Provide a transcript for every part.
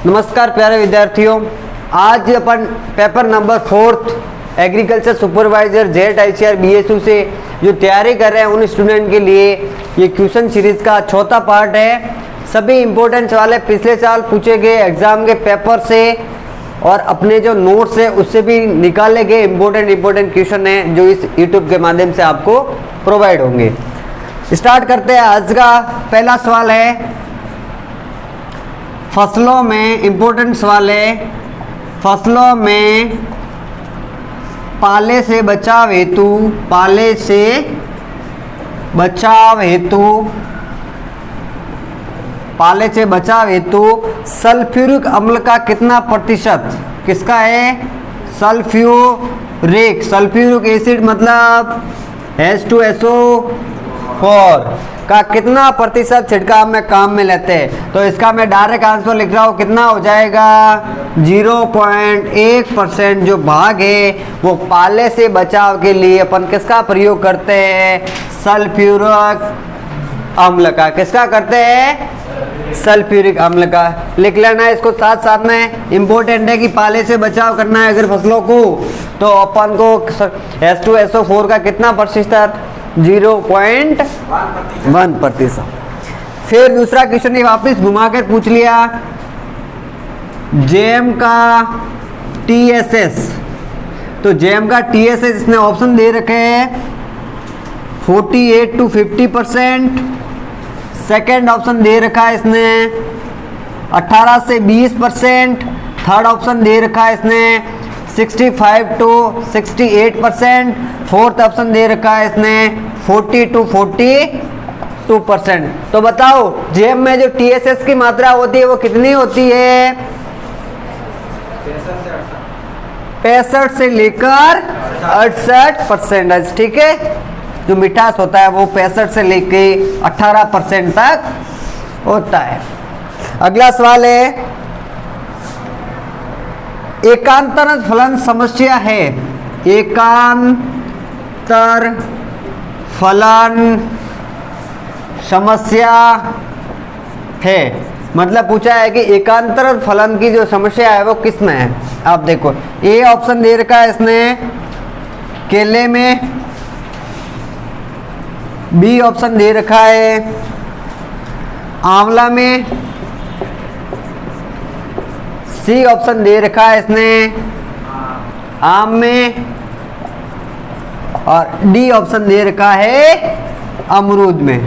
नमस्कार प्यारे विद्यार्थियों, आज अपन पेपर नंबर 4 एग्रीकल्चर सुपरवाइजर जेट ICR BSU से जो तैयारी कर रहे हैं उन स्टूडेंट के लिए ये क्वेश्चन सीरीज का चौथा पार्ट है। सभी इम्पोर्टेंट सवाल पिछले साल पूछे गए एग्जाम के पेपर से और अपने जो नोट्स है उससे भी निकाले गए इम्पोर्टेंट क्वेश्चन है जो इस यूट्यूब के माध्यम से आपको प्रोवाइड होंगे। स्टार्ट करते हैं। आज का पहला सवाल है फसलों में, इम्पोर्टेंट सवाल है, फसलों में पाले से बचाव हेतु सल्फ्यूरिक अम्ल का कितना प्रतिशत, किसका है? सल्फ्यूरिक एसिड मतलब H2SO4 का कितना प्रतिशत छिड़काव में काम में लेते हैं। तो इसका मैं डायरेक्ट आंसर लिख रहा हूँ, कितना हो जाएगा? 0.1% जो भाग है वो पाले से बचाव के लिए अपन किसका प्रयोग करते हैं? सल्फ्यूरिक अम्ल का। किसका करते हैं? सल्फ्यूरिक अम्ल का। लिख लेना है इसको साथ साथ में। इम्पोर्टेंट है कि पाले से बचाव करना है अगर फसलों को, तो अपन को H2SO4 का कितना प्रतिशत? 0.1%। फिर दूसरा क्वेश्चन ये वापस घुमा कर पूछ लिया, जेम का TSS। तो जेम का TSS इसने ऑप्शन दे रखे हैं 48 to 50%। सेकेंड ऑप्शन दे रखा है इसने 18 से 20%। थर्ड ऑप्शन दे रखा है इसने 65 to 68%। फोर्थ ऑप्शन दे रखा है इसने 40 to 42%। तो बताओ जेम में जो TSS की मात्रा होती है वो कितनी होती है? 65 से लेकर 68%। ठीक है, जो मिठास होता है वो 65 से लेकर 18% तक होता है। अगला सवाल है, एकांतर फलन समस्या है। एकांतर फलन समस्या है मतलब पूछा है कि एकांतर फलन की जो समस्या है वो किस में है। आप देखो ए ऑप्शन दे रखा है इसने केले में, बी ऑप्शन दे रखा है आंवला में, सी ऑप्शन दे रखा है इसने आम में, और डी ऑप्शन दे रखा है अमरूद में।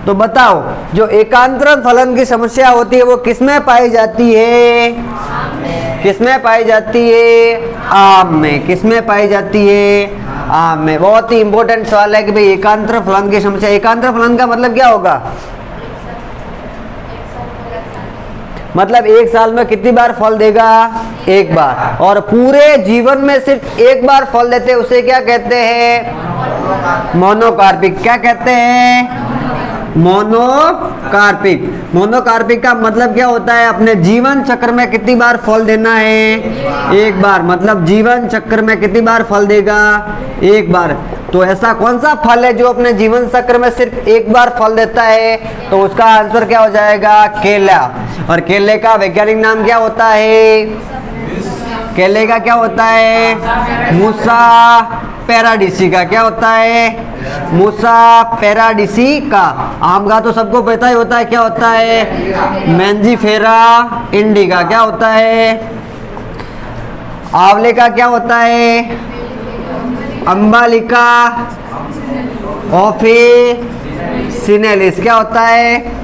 तो बताओ जो एकांतर फलन की समस्या होती है वो किसमें पाई जाती है? किसमें पाई जाती है? आम में। किसमें पाई जाती है? आम में। बहुत ही इंपॉर्टेंट सवाल है कि भाई एकांतर फलन की समस्या, एकांतर फलन का मतलब क्या होगा? मतलब एक साल में कितनी बार फल देगा? एक बार। और पूरे जीवन में सिर्फ एक बार फल देते उसे क्या कहते हैं? मोनोकार्पिक। क्या कहते हैं? मोनोकार्पिक। मोनोकार्पिक का मतलब क्या होता है? अपने जीवन चक्र में कितनी बार फल देना है? एक बार। मतलब जीवन चक्र में कितनी बार फल देगा? एक बार। तो ऐसा कौन सा फल है जो अपने जीवन चक्र में सिर्फ एक बार फल देता है? तो उसका आंसर क्या हो जाएगा? केला। और केले का वैज्ञानिक नाम क्या होता है? केले का क्या होता है? मूसा पैराडिसिका। क्या होता है? मूसा पैराडिसिका। आम का तो सबको पता ही होता है, क्या होता है? Mangifera indica. क्या होता है? आंवले का क्या होता है? अम्बालिका ऑफिसिनेलिस। क्या होता है?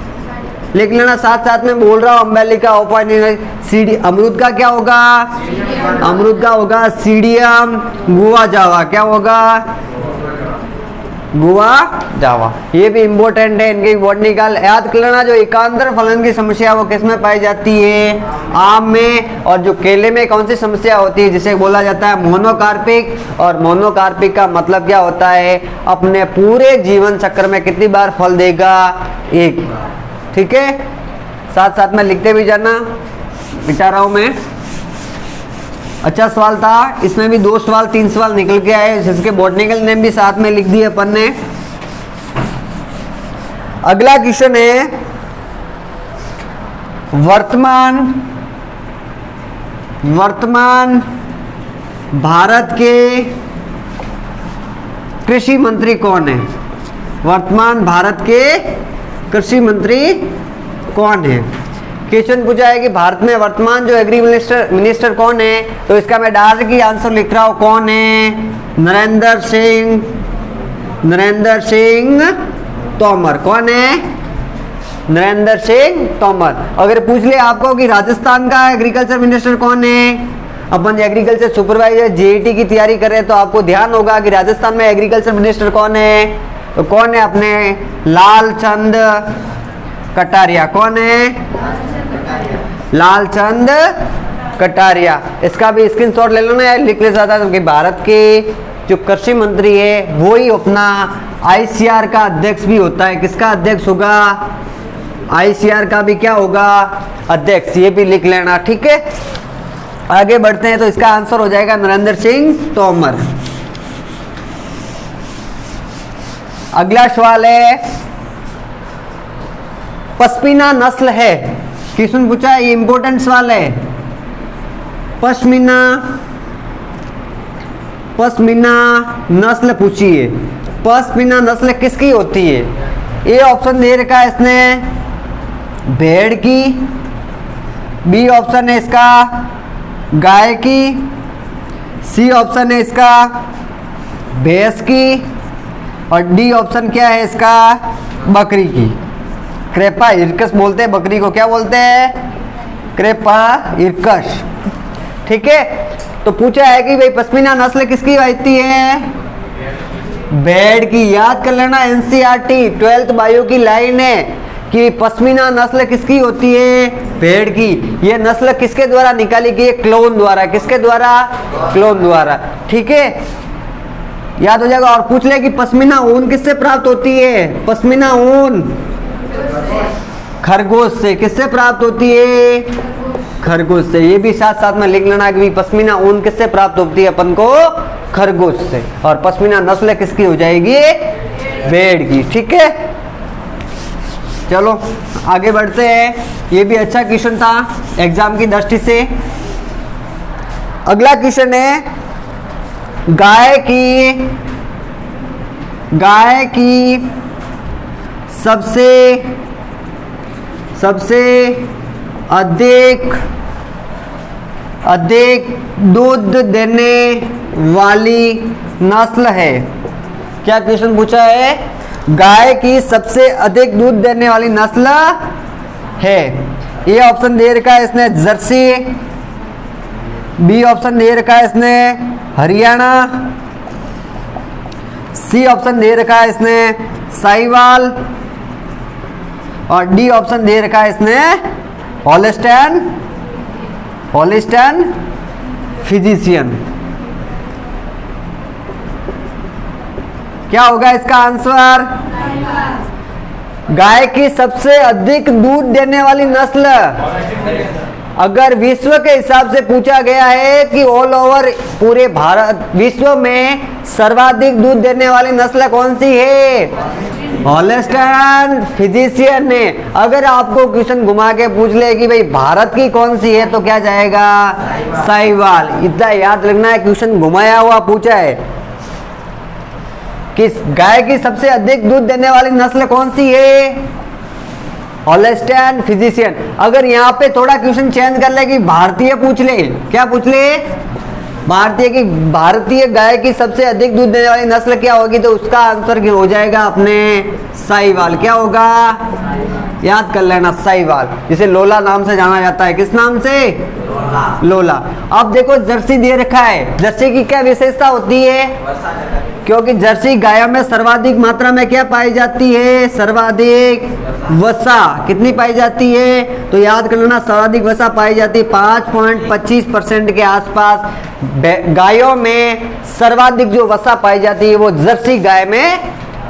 लिख लेना साथ साथ में, बोल रहा हूँ अम्बालिका ऑफिसिनेलिस। सीडी। अमरूद का क्या होगा? अमरूद का होगा सीडियम गुआ जावा। क्या होगा? गुआ जावा। ये भी इम्पोर्टेंट है, इनके वर्ड निकाल याद कर लेना। जो एकांतर फलन की समस्या वो किस में पाई जाती है? आम में। और जो केले में कौन सी समस्या होती है जिसे बोला जाता है मोनोकार्पिक। और मोनोकार्पिक का मतलब क्या होता है? अपने पूरे जीवन चक्र में कितनी बार फल देगा? एक बार। ठीक है, साथ साथ में लिखते भी जाना, बिता रहा हूं मैं। अच्छा सवाल था, इसमें भी 2 सवाल 3 सवाल निकल के आए जिसके बॉटनिकल नेम भी साथ में लिख दिए अपन ने। अगला क्वेश्चन है वर्तमान भारत के कृषि मंत्री कौन है? वर्तमान भारत के कृषि मंत्री कौन है? क्वेश्चन पूछा है कि भारत में वर्तमान जो एग्री मिनिस्टर कौन है, तो इसका मैं डायरेक्ट ही आंसर लिख रहा हूं, कौन है? नरेंद्र सिंह तोमर। कौन है? नरेंद्र सिंह तोमर। अगर पूछ ले आपको कि राजस्थान का एग्रीकल्चर मिनिस्टर कौन है, अपन एग्रीकल्चर सुपरवाइजर जेईटी की तैयारी कर रहे हैं, तो आपको ध्यान होगा कि राजस्थान में एग्रीकल्चर मिनिस्टर कौन है? तो कौन है? अपने लालचंद कटारिया। कौन है? लालचंद कटारिया। इसका भी स्क्रीनशॉट ले लो ना, लिख ले जाता है कि भारत के जो कृषि मंत्री है वो ही अपना आईसीआर का अध्यक्ष भी होता है। किसका अध्यक्ष होगा? आईसीआर का भी क्या होगा? अध्यक्ष। ये भी लिख लेना, ठीक है। आगे बढ़ते हैं, तो इसका आंसर हो जाएगा नरेंद्र सिंह तोमर। अगला सवाल है, पश्मीना नस्ल है, क्वेश्चन पूछा है, ये इंपॉर्टेंट सवाल है। पश्मीना नस्ल पूछी है। पश्मीना नस्ल किसकी होती है? ए ऑप्शन दे रखा है इसने भेड़ की, बी ऑप्शन है इसका गाय की, सी ऑप्शन है इसका भैंस की, और डी ऑप्शन क्या है इसका? बकरी की। क्रेपा इरकस बोलते हैं बकरी को, क्या बोलते हैं? क्रेपा इरकस, ठीक है। तो पूछा है कि भाई पश्मीना नस्ल किसकी होती है? भेड़ की। याद कर लेना, एनसीईआरटी 12th बायो की लाइन है कि पश्मीना नस्ल किसकी होती है? भेड़ की। ये नस्ल किसके द्वारा निकाली गई? क्लोन द्वारा। किसके द्वारा? क्लोन द्वारा, ठीक है, याद हो जाएगा। और पूछ ले कि पश्मीना ऊन किससे प्राप्त होती है? पश्मीना ऊन खरगोश से। किससे प्राप्त होती है? खरगोश से। ये भी साथ साथ में लिख लेना कि पश्मीना ऊन किससे प्राप्त होती है? अपन को खरगोश से। और पश्मीना नस्ल किसकी हो जाएगी? भेड़ की, ठीक है। चलो आगे बढ़ते हैं। ये भी अच्छा क्वेश्चन था एग्जाम की दृष्टि से। अगला क्वेश्चन है, गाय की सबसे अधिक दूध देने वाली नस्ल है। क्या क्वेश्चन पूछा है? गाय की सबसे अधिक दूध देने वाली नस्ल है। ये ऑप्शन दे रखा है इसने जर्सी, बी ऑप्शन दे रखा है इसने हरियाणा, सी ऑप्शन दे रखा है इसने साहिवाल, और डी ऑप्शन दे रखा है इसने हॉलिस्टाइन फिजिशियन। क्या होगा इसका आंसर? गाय की सबसे अधिक दूध देने वाली नस्ल, अगर विश्व के हिसाब से पूछा गया है कि ऑल ओवर पूरे भारत विश्व में सर्वाधिक दूध देने वाली नस्ल कौन सी है? हॉलिस्टाइन फिजिशियन ने। अगर आपको क्वेश्चन घुमा के पूछ ले कि भाई भारत की कौन सी है, तो क्या जाएगा? साहिवाल। इतना याद रखना है, क्वेश्चन घुमाया हुआ पूछा है कि गाय की सबसे अधिक दूध देने वाली नस्ल कौन सी है? हॉलिस्टाइन फिजिशियन। अगर यहाँ पे थोड़ा क्वेश्चन चेंज कर ले कि भारतीय पूछ ले, क्या पूछ ले? भारतीय गाय की सबसे अधिक दूध देने वाली नस्ल क्या होगी, तो उसका आंसर हो जाएगा अपने साहिवाल। क्या होगा? याद कर लेना, साहिवाल, जिसे लोला नाम से जाना जाता है। किस नाम से? लोला। अब देखो जर्सी दे रखा है, जर्सी की क्या विशेषता होती है? क्योंकि जर्सी गायों में सर्वाधिक मात्रा में क्या पाई जाती है? सर्वाधिक वसा। कितनी पाई जाती है? तो याद कर लेना, सर्वाधिक वसा पाई जाती है 5.25% के आसपास। गायों में सर्वाधिक जो वसा पाई जाती है वो जर्सी गाय में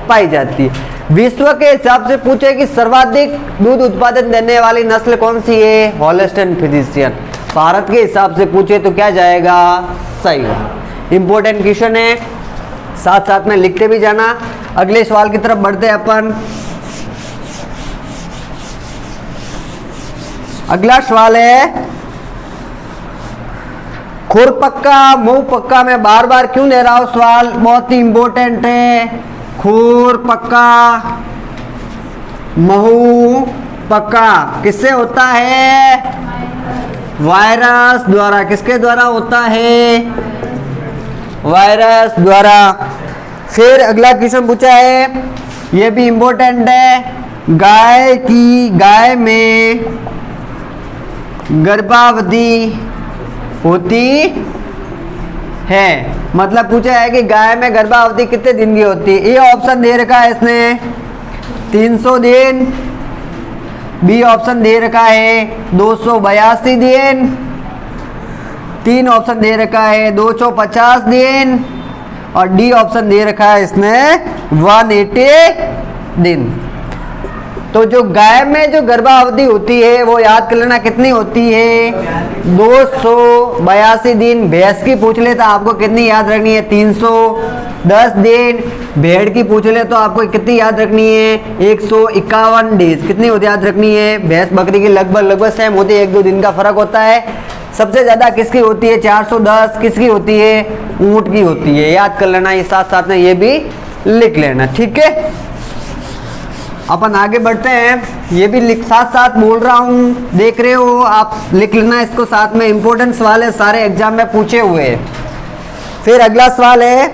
पाई जाती है। विश्व के हिसाब से पूछे कि सर्वाधिक दूध उत्पादन देने वाली नस्ल कौन सी है? हॉलिस्टाइन फ्रिजिशियन। भारत के हिसाब से पूछे तो क्या जाएगा? साहिवाल। इंपॉर्टेंट क्वेश्चन है, साथ साथ में लिखते भी जाना। अगले सवाल की तरफ बढ़ते हैं अपन। अगला सवाल है, खुरपक्का मुंह पक्का, में बार बार क्यों ले रहा हूं सवाल, बहुत ही इंपॉर्टेंट है। खुरपक्का महू पक्का किससे होता है, वायरस द्वारा। किसके द्वारा होता है, वायरस द्वारा। फिर अगला क्वेश्चन पूछा है, ये भी इंपॉर्टेंट है, गाय में गर्भावधि होती है, मतलब पूछा है कि गाय में गर्भावधि कितने दिन की होती है। ए ऑप्शन दे रखा है इसने 300 दिन, बी ऑप्शन दे रखा है 282 दिन, तीन ऑप्शन दे रखा है 250 दिन, और डी ऑप्शन दे रखा है इसने 180 दिन। तो जो गाय में जो गर्भावधि होती है वो याद कर लेना कितनी होती है, 282 दिन। भैंस की पूछ ले तो आपको कितनी याद रखनी है, 310 दिन। भेड़ की पूछ ले तो आपको कितनी याद रखनी है, 151 डेज। कितनी होती याद रखनी है, भैंस बकरी की लगभग सेम होती है, 1-2 दिन का फर्क होता है। सबसे ज्यादा किसकी होती है, 410। किसकी होती है, ऊंट की होती है। याद कर लेना, ये साथ साथ में ये भी लिख लेना, ठीक है। अपन आगे बढ़ते हैं, ये भी साथ साथ बोल रहा हूँ, देख रहे हो आप, लिख लेना इसको साथ में। इंपॉर्टेंट सवाल है, सारे एग्जाम में पूछे हुए हैं। फिर अगला सवाल है,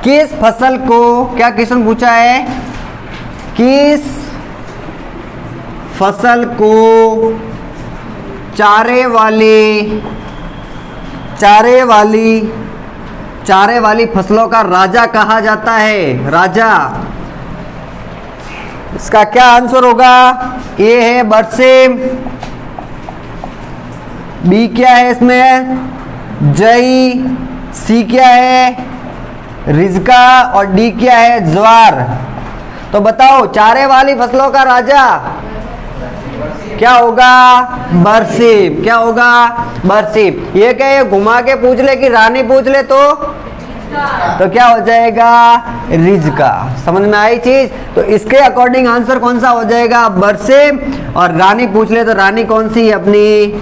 किस फसल को, क्या क्वेश्चन पूछा है, किस फसल को चारे वाली फसलों का राजा कहा जाता है, राजा। इसका क्या आंसर होगा, ए है बरसीम, बी क्या है इसमें जई, सी क्या है रिजका, और डी क्या है ज्वार। तो बताओ चारे वाली फसलों का राजा क्या होगा, बरसीम। क्या होगा, बरसीम। ये क्या है, घुमा के पूछ ले कि रानी पूछ ले तो क्या हो जाएगा, रिजका। समझ में आई चीज। तो इसके अकॉर्डिंग आंसर कौन सा हो जाएगा, बरसीम। और रानी पूछ ले तो रानी कौन सी है अपनी,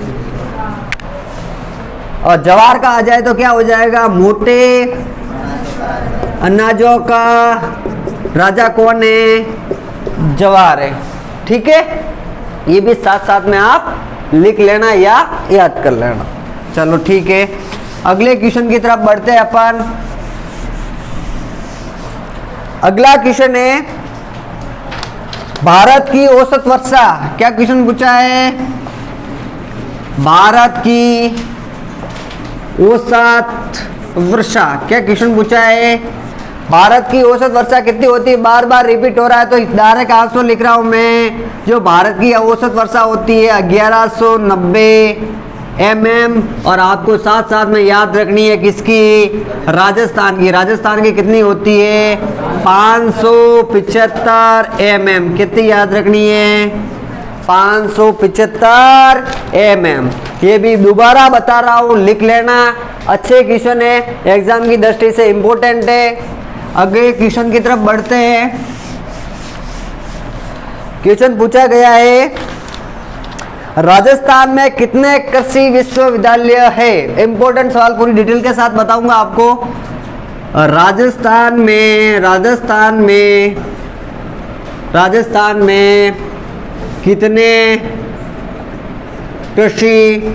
और जवार का आ जाए तो क्या हो जाएगा, मोटे अनाजों का राजा कौन है, जवार है, ठीक है। ये भी साथ साथ में आप लिख लेना या याद कर लेना। चलो ठीक है, अगले क्वेश्चन की तरफ बढ़ते हैं अपन। अगला क्वेश्चन है, भारत की औसत वर्षा। क्या क्वेश्चन पूछा है, भारत की औसत वर्षा। क्या क्वेश्चन पूछा है, भारत की औसत वर्षा कितनी होती है। बार बार रिपीट हो रहा है तो डायरेक्ट आंसर लिख रहा हूं मैं। जो भारत की औसत वर्षा होती है 1190 mm, और आपको साथ साथ में याद रखनी है किसकी, राजस्थान की। राजस्थान की कितनी होती है, 575 mm। कितनी याद रखनी है, 575 mm। ये भी दोबारा बता रहा हूँ, लिख लेना। अच्छे क्वेश्चन है, एग्जाम की दृष्टि से इंपॉर्टेंट है। अगले क्वेश्चन की तरफ बढ़ते हैं। क्वेश्चन पूछा गया है, राजस्थान में कितने कृषि विश्वविद्यालय है। इंपॉर्टेंट सवाल, पूरी डिटेल के साथ बताऊंगा आपको। राजस्थान में कितने कृषि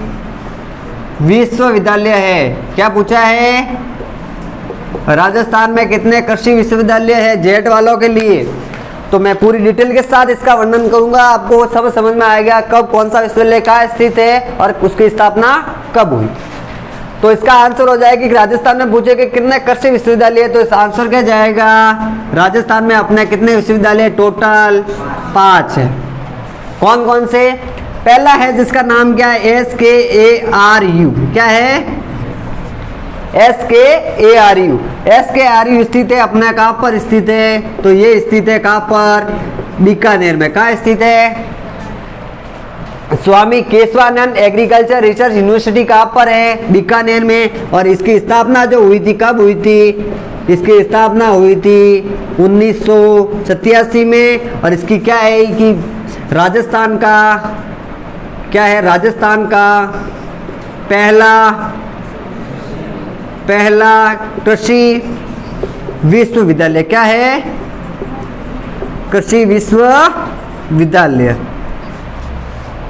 विश्वविद्यालय है। क्या पूछा है, राजस्थान में कितने कृषि विश्वविद्यालय है जेट वालों के लिए। तो मैं पूरी डिटेल के साथ इसका वर्णन करूंगा, आपको सब समझ में आएगा कब कौन सा विश्वविद्यालय कहाँ स्थित है और उसकी स्थापना कब हुई। तो इसका आंसर हो जाएगा कि राजस्थान में पूछे कि कितने कृषि विश्वविद्यालय है, तो इसका आंसर क्या जाएगा, राजस्थान में अपने कितने विश्वविद्यालय, टोटल 5 है। कौन कौन से, पहला है जिसका नाम क्या है, SKARU। क्या है, SKARU। SKARU स्थित है अपने कहाँ पर स्थित है, तो ये स्थित है कहाँ पर, बीकानेर में। कहाँ स्थित है, स्वामी केशवानंद एग्रीकल्चर रिसर्च यूनिवर्सिटी कहाँ पर है, बीकानेर में। और इसकी स्थापना जो हुई थी, कब हुई थी, इसकी स्थापना हुई थी 1987 में। और इसकी क्या है कि राजस्थान का क्या है, राजस्थान का पहला कृषि विश्वविद्यालय क्या है, कृषि विश्वविद्यालय।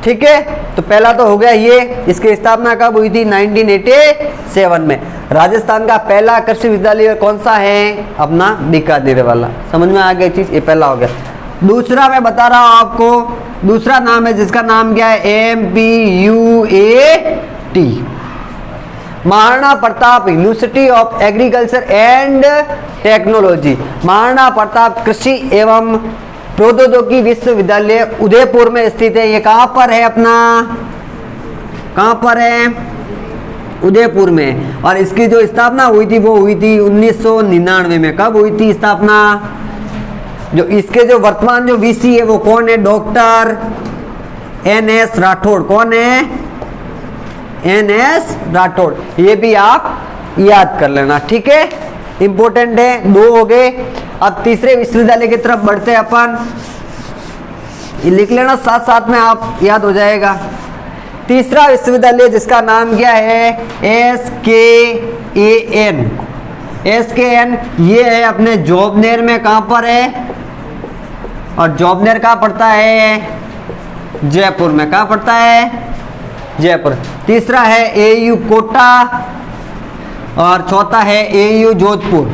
ठीक है, तो पहला तो हो गया ये। इसकी स्थापना कब हुई थी? 1987 में। राजस्थान का पहला कृषि विश्वविद्यालय कौन सा है? अपना बीकानेर वाला। समझ में आ गया चीज, ये पहला हो गया। दूसरा मैं बता रहा हूं आपको, दूसरा नाम है जिसका नाम क्या है? MPUAT, Maharana Pratap university of agriculture and technology. Maharana Pratap कृषि एवं प्रौद्योगिकी विश्वविद्यालय उदयपुर में स्थित है। ये कहाँ पर है? अपना कहाँ पर है? उदयपुर में। और इसकी जो स्थापना हुई थी वो हुई थी 1999 में। कब हुई थी स्थापना? जो इसके जो वर्तमान जो वीसी है वो कौन है? Doctor NS Rathore. कौन है? NS राठौड़। ये भी आप याद कर लेना, ठीक है, इंपॉर्टेंट है। 2 हो गए। अब तीसरे विश्वविद्यालय की तरफ बढ़ते हैं अपन। ये लिख लेना साथ साथ में, आप याद हो जाएगा। तीसरा विश्वविद्यालय जिसका नाम क्या है? SKN। ये है अपने जोबनेर में। कहाँ पर है? और जोबनेर कहाँ पड़ता है? जयपुर में। कहाँ पड़ता है? जयपुर। तीसरा है AU कोटा और चौथा है AU जोधपुर।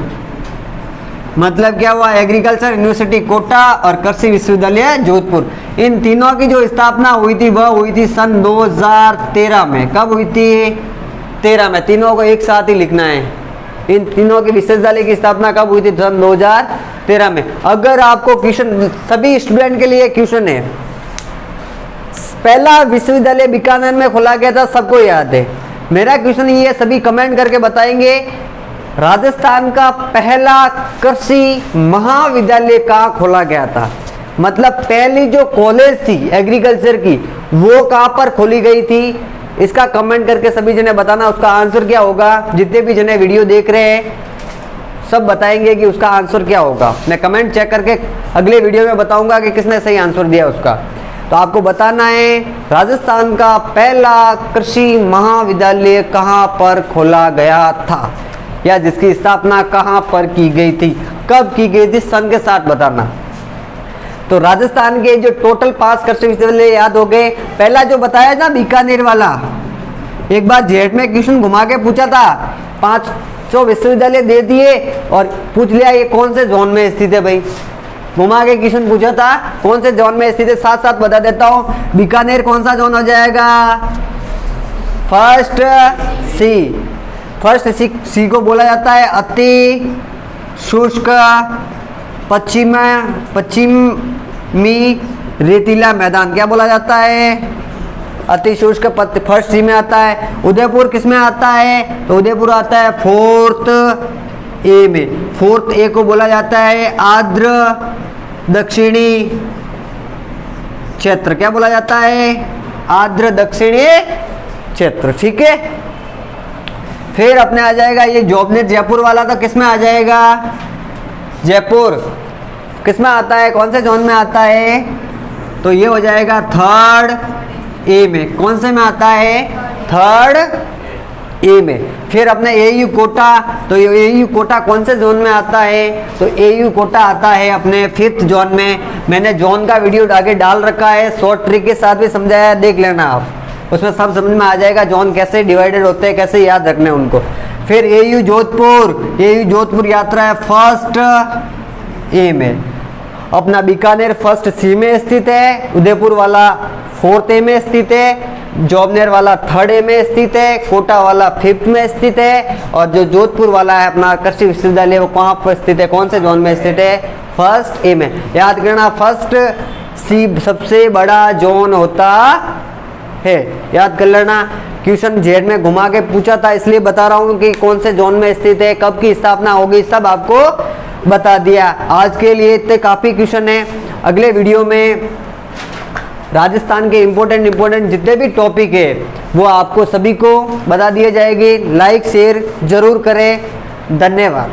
मतलब क्या हुआ? एग्रीकल्चर यूनिवर्सिटी कोटा और कृषि विश्वविद्यालय जोधपुर। इन तीनों की जो स्थापना हुई थी वह हुई थी सन 2013 में। कब हुई थी? 13 में। तीनों को एक साथ ही लिखना है। इन तीनों के विश्वविद्यालय की स्थापना कब हुई थी? सन 2013 में। अगर आपको क्वेश्चन, सभी स्टूडेंट के लिए क्वेश्चन है, पहला विश्वविद्यालय बीकानेर में खोला गया था, सबको याद है। मेरा क्वेश्चन ये, सभी कमेंट करके बताएंगे राजस्थान का पहला कृषि महाविद्यालय कहाँ खोला गया था। मतलब पहली जो कॉलेज थी एग्रीकल्चर की वो कहाँ पर खोली गई थी? इसका कमेंट करके सभी जने बताना उसका आंसर क्या होगा। जितने भी जने वीडियो देख रहे हैं सब बताएंगे कि उसका आंसर क्या होगा। मैं कमेंट चेक करके अगले वीडियो में बताऊंगा कि किसने सही आंसर दिया उसका। तो आपको बताना है राजस्थान का पहला कृषि महाविद्यालय कहाँ पर खोला गया था, या जिसकी स्थापना कहाँ पर की गई थी, कब की गई थी, सन के साथ बताना। तो राजस्थान के जो टोटल 5 कृषि विश्वविद्यालय याद हो गए। पहला जो बताया ना बीकानेर वाला, एक बार जेट में क्वेश्चन घुमा के पूछा था, 500 विश्वविद्यालय दे दिए और पूछ लिया ये कौन से जोन में स्थित है। भाई घुमा के क्वेश्चन पूछा था कौन से जोन में स्थित है। साथ साथ बता देता हूँ, बीकानेर कौन सा जोन हो जाएगा? फर्स्ट सी को बोला जाता है अति शुष्क पश्चिमी रेतीला मैदान। क्या बोला जाता है? अति शुष्क। फर्स्ट सी में आता है। उदयपुर किस में आता है? तो उदयपुर आता है 4th A में। 4th A को बोला जाता है आर्द्र दक्षिणी क्षेत्र। क्या बोला जाता है? आर्द्र दक्षिणी क्षेत्र, ठीक है। फिर अपने आ जाएगा ये जोबनेर जयपुर वाला, तो किस में आ जाएगा? जयपुर किस में आता है? कौन से जोन में आता है? तो ये हो जाएगा 3rd A में। कौन से में आता है? 3rd A में। फिर अपने AU कोटा, तो ये AU कोटा कौन से जोन में आता है? तो AU कोटा आता है अपने 5th जोन में। मैंने जोन का वीडियो आगे डाल रखा है, शॉर्ट ट्रिक के साथ भी समझाया, देख लेना आप, उसमें सब समझ में आ जाएगा जोन कैसे डिवाइडेड होते हैं, कैसे याद रखने उनको। फिर AU जोधपुर यात्रा है 1st A में। अपना बीकानेर 1st C में स्थित है, उदयपुर वाला 4th A में स्थित है, जोबनेर वाला 3rd A में स्थित है, कोटा वाला 5th में स्थित है, और जो जोधपुर वाला है अपना कृषि विश्वविद्यालय वो कहाँ पर स्थित है, कौन से जोन में स्थित है? 1st A में। याद करना 1st C सबसे बड़ा जोन होता है, याद कर लेना। क्वेश्चन जेड में घुमा के पूछा था, इसलिए बता रहा हूँ कि कौन से जोन में स्थित है, कब की स्थापना होगी, सब आपको बता दिया। आज के लिए इतने काफ़ी क्वेश्चन है। अगले वीडियो में राजस्थान के इम्पोर्टेंट जितने भी टॉपिक है वो आपको सभी को बता दिए जाएंगे। लाइक शेयर जरूर करें। धन्यवाद।